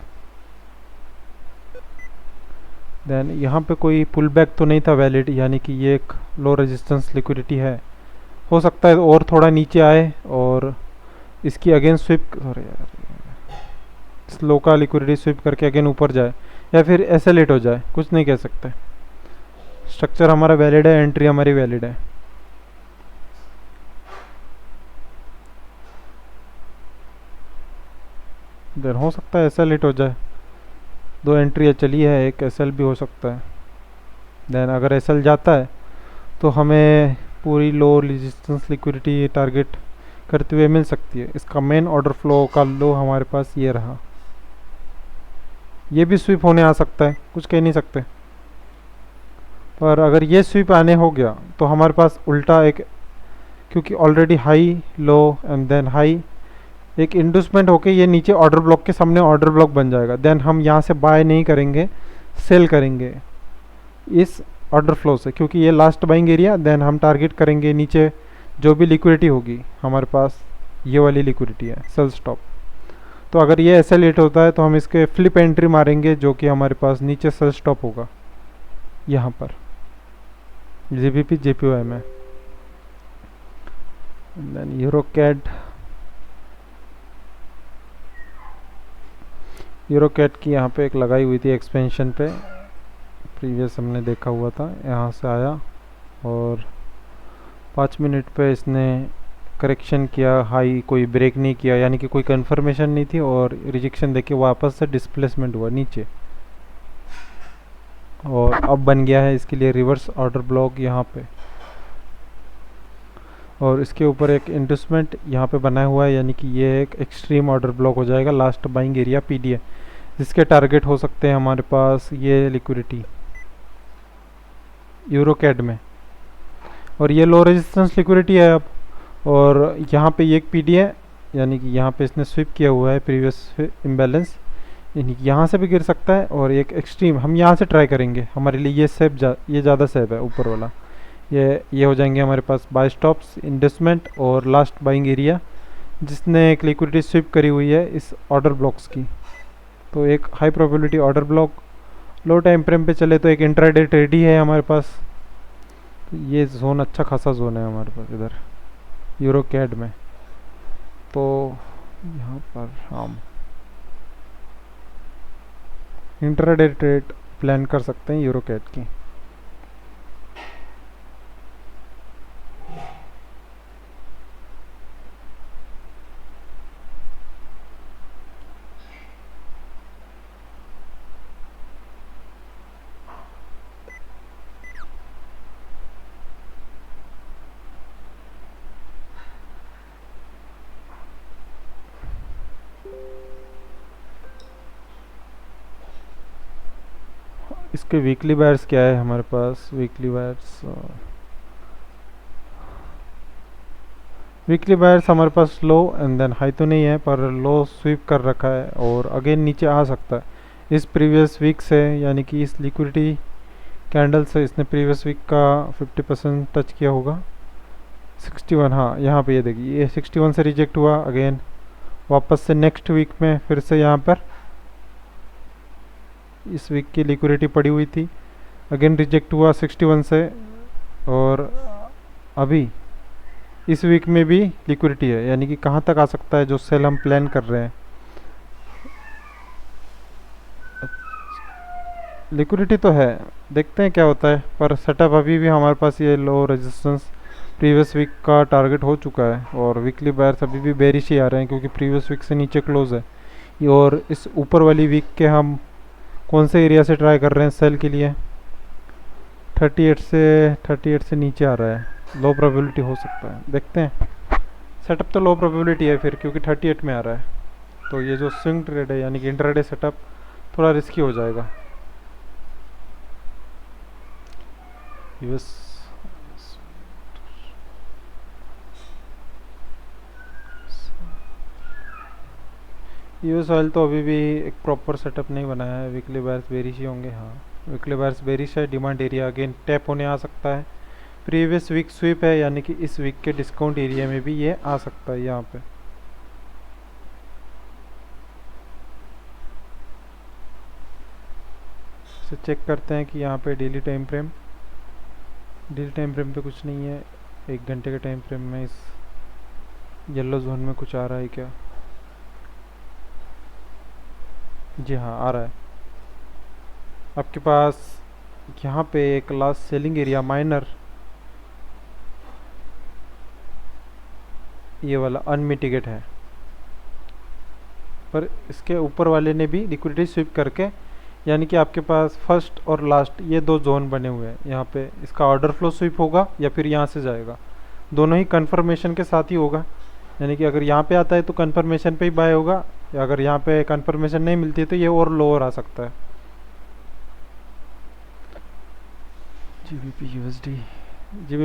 देन यहाँ पे कोई पुल बैक तो नहीं था वैलिड, यानी कि ये एक लो रेजिस्टेंस लिक्विडिटी है, हो सकता है और थोड़ा नीचे आए और इसकी अगेन स्वीप, सॉरी यार, स्लो का लिक्विडिटी स्वीप करके अगेन ऊपर जाए, या फिर एसेलेट हो जाए, कुछ नहीं कह सकते। स्ट्रक्चर हमारा वैलिड है, एंट्री हमारी वैलिड है। देन हो सकता है एसेलेट हो जाए, 2 एंट्री चली है, एक एसएल भी हो सकता है। देन अगर एसएल जाता है तो हमें पूरी लो रेजिस्टेंस लिक्विडिटी टारगेट करते हुए मिल सकती है। इसका मेन ऑर्डर फ्लो का लो हमारे पास ये रहा, ये भी स्वीप होने आ सकता है, कुछ कह नहीं सकते, पर अगर ये स्वीप आने हो गया तो हमारे पास उल्टा एक, क्योंकि already high low and then high, एक इंडूसमेंट होके ये नीचे ऑर्डर ब्लॉक के सामने ऑर्डर ब्लॉक बन जाएगा। देन हम यहाँ से बाय नहीं करेंगे, सेल करेंगे इस ऑर्डर फ्लो से, क्योंकि ये लास्ट बाइंग एरिया। देन हम टारगेट करेंगे नीचे जो भी लिक्विडिटी होगी हमारे पास, ये वाली लिक्विडिटी है सेल स्टॉप। तो अगर ये ऐसे लेट होता है तो हम इसके फ्लिप एंट्री मारेंगे, जो कि हमारे पास नीचे सेल स्टॉप होगा यहाँ पर जीबीपी जेपीवाई में। देन यूरोकैट की यहाँ पे एक लगाई हुई थी एक्सपेंशन पे, प्रीवियस हमने देखा हुआ था, यहाँ से आया और 5 मिनट पे इसने करेक्शन किया, हाई कोई ब्रेक नहीं किया, यानी कि कोई कंफर्मेशन नहीं थी, और रिजेक्शन देके वापस से डिस्प्लेसमेंट हुआ नीचे, और अब बन गया है इसके लिए रिवर्स ऑर्डर ब्लॉक यहाँ पे, और इसके ऊपर एक इंडस्टमेंट यहाँ पे बनाया हुआ है, यानी कि ये एक एक्सट्रीम ऑर्डर ब्लॉक हो जाएगा लास्ट बाइंग एरिया पीडीए, जिसके टारगेट हो सकते हैं हमारे पास ये लिक्विडिटी यूरोकैड में, और ये लो रेजिस्टेंस लिक्विडिटी है अब। और यहाँ पे ये एक पीडीए, यानी कि यहाँ पे इसने स्विप किया हुआ है प्रीवियस इम्बैलेंस, यानी कि यहाँ से भी गिर सकता है, और एक एक्सट्रीम हम यहाँ से ट्राई करेंगे, हमारे लिए ये सेफ ये ज़्यादा सेफ है ऊपर वाला। ये हो जाएंगे हमारे पास बाय स्टॉप्स, इन्वेस्टमेंट और लास्ट बाइंग एरिया, जिसने एक लिक्विडिटी स्विप करी हुई है इस ऑर्डर ब्लॉक्स की। तो एक हाई प्रोबेबिलिटी ऑर्डर ब्लॉक लो टाइम फ्रेम पे चले तो एक इंट्राडे ट्रेड ही है हमारे पास। तो ये जोन अच्छा खासा जोन है हमारे पास इधर यूरो कैड में। तो यहाँ पर हम इंट्राडे ट्रेड प्लान कर सकते हैं यूरो कैड की। इसके वीकली बायर्स क्या है हमारे पास? वीकली बायर्स हमारे पास लो एंड देन हाई तो नहीं है पर लो स्वीप कर रखा है और अगेन नीचे आ सकता है इस प्रीवियस वीक से, यानी कि इस लिक्विडिटी कैंडल से इसने प्रीवियस वीक का 50% टच किया होगा। 61, हाँ यहाँ पे ये देखिए ये 61 से रिजेक्ट हुआ, अगेन वापस से नेक्स्ट वीक में फिर से यहाँ पर इस वीक की लिक्विडिटी पड़ी हुई थी, अगेन रिजेक्ट हुआ 61 से, और अभी इस वीक में भी लिक्विडिटी है, यानी कि कहाँ तक आ सकता है जो सेल हम प्लान कर रहे हैं। लिक्विडिटी तो है, देखते हैं क्या होता है, पर सेटअप अभी भी हमारे पास ये लो रेजिस्टेंस प्रीवियस वीक का टारगेट हो चुका है और वीकली बायर्स अभी भी बेरिश ही आ रहे हैं क्योंकि प्रीवियस वीक से नीचे क्लोज है। और इस ऊपर वाली वीक के हम कौन से एरिया से ट्राई कर रहे हैं सेल के लिए? 38 से नीचे आ रहा है, लो प्रोबेबिलिटी हो सकता है, देखते हैं। सेटअप तो लो प्रोबेबिलिटी है फिर क्योंकि 38 में आ रहा है, तो ये जो स्विंग ट्रेड है यानी कि इंट्राडे सेटअप थोड़ा रिस्की हो जाएगा। यूएस ऑयल तो अभी भी एक प्रॉपर सेटअप नहीं बनाया है, वीकली बायर्स बेरिश ही होंगे। हाँ वीकली बायर्स बेरिश है, डिमांड एरिया अगेन टैप होने आ सकता है। प्रीवियस वीक स्वीप है यानी कि इस वीक के डिस्काउंट एरिया में भी ये आ सकता है। यहाँ पे इसे चेक करते हैं कि यहाँ पे डेली टाइम फ्रेम पे कुछ नहीं है। 1 घंटे के टाइम फ्रेम में इस येलो जोन में कुछ आ रहा है क्या? जी हाँ आ रहा है। आपके पास यहाँ पे एक लास्ट सेलिंग एरिया माइनर ये वाला अनमिटिगेट है, पर इसके ऊपर वाले ने भी लिक्विडिटी स्वीप करके, यानी कि आपके पास फर्स्ट और लास्ट ये 2 जोन बने हुए हैं। यहाँ पे इसका ऑर्डर फ्लो स्वीप होगा या फिर यहाँ से जाएगा, दोनों ही कंफर्मेशन के साथ ही होगा। यानी कि अगर यहाँ पे आता है तो कंफर्मेशन पे ही बाय होगा, या अगर यहाँ पे कंफर्मेशन नहीं मिलती है तो ये और लोअर आ सकता है। GBP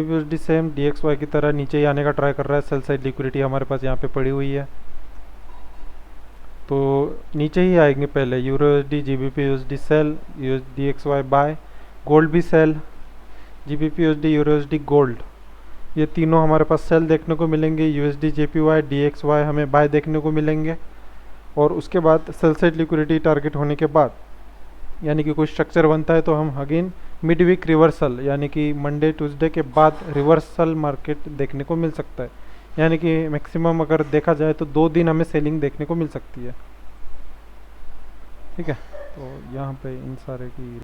USD सेम DXY की तरह नीचे ही आने का ट्राई कर रहा है। सेल साइड लिक्विडिटी हमारे पास यहाँ पे पड़ी हुई है तो नीचे ही आएंगे पहले EURUSD, GBP USD sell, DXY buy, gold भी sell, GBP USD, EURUSD, gold, ये तीनों हमारे पास सेल देखने को मिलेंगे। USD JPY, DXY हमें बाय देखने को मिलेंगे। और उसके बाद सेल साइड लिक्विडिटी टारगेट होने के बाद यानी कि कोई स्ट्रक्चर बनता है तो हम अगेन मिड वीक रिवर्सल, यानी कि मंडे ट्यूसडे के बाद रिवर्सल मार्केट देखने को मिल सकता है। यानी कि मैक्सिमम अगर देखा जाए तो 2 दिन हमें सेलिंग देखने को मिल सकती है। ठीक है, तो यहाँ पे इन सारे की